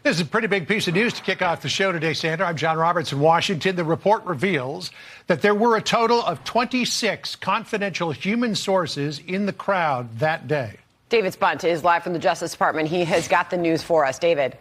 This is a pretty big piece of news to kick off the show today, Sandra. I'm John Roberts in Washington. The report reveals that there were a total of 26 confidential human sources in the crowd that day. David Spunt is live from the Justice Department. He has got the news for us. David.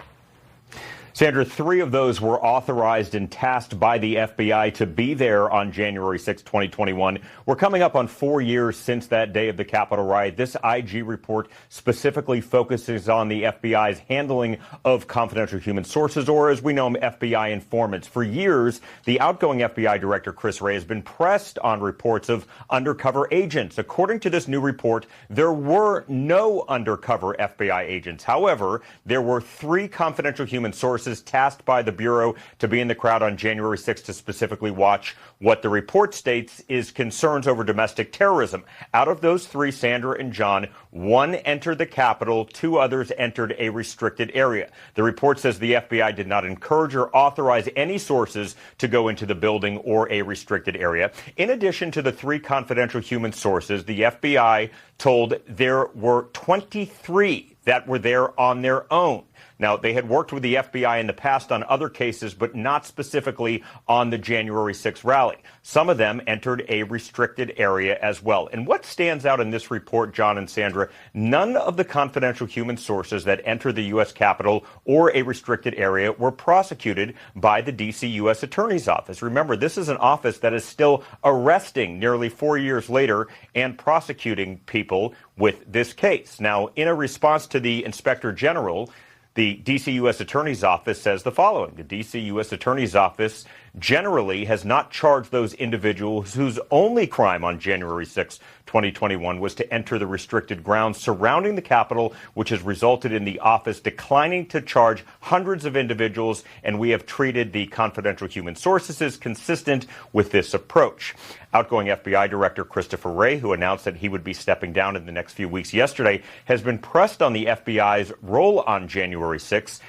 Sandra, 3 of those were authorized and tasked by the FBI to be there on January 6, 2021. We're coming up on 4 years since that day of the Capitol riot. This IG report specifically focuses on the FBI's handling of confidential human sources, or as we know them, FBI informants. For years, the outgoing FBI director, Chris Wray, has been pressed on reports of undercover agents. According to this new report, there were no undercover FBI agents. However, there were 3 confidential human sources tasked by the Bureau to be in the crowd on January 6th to specifically watch what the report states is concerns over domestic terrorism. Out of those 3, Sandra and John, 1 entered the Capitol, 2 others entered a restricted area. The report says the FBI did not encourage or authorize any sources to go into the building or a restricted area. In addition to the 3 confidential human sources, the FBI told there were 23 that were there on their own. Now, they had worked with the FBI in the past on other cases, but not specifically on the January 6th rally. Some of them entered a restricted area as well. And what stands out in this report, John and Sandra, none of the confidential human sources that entered the U.S. Capitol or a restricted area were prosecuted by the D.C. U.S. Attorney's Office. Remember, this is an office that is still arresting nearly 4 years later and prosecuting people with this case. Now, in a response to the Inspector General, the D.C. U.S. Attorney's Office says the following. The D.C. U.S. Attorney's Office generally has not charged those individuals whose only crime on January 6, 2021 was to enter the restricted grounds surrounding the Capitol, which has resulted in the office declining to charge hundreds of individuals, and we have treated the confidential human sources as consistent with this approach. Outgoing FBI Director Christopher Wray, who announced that he would be stepping down in the next few weeks yesterday, has been pressed on the FBI's role on January 6.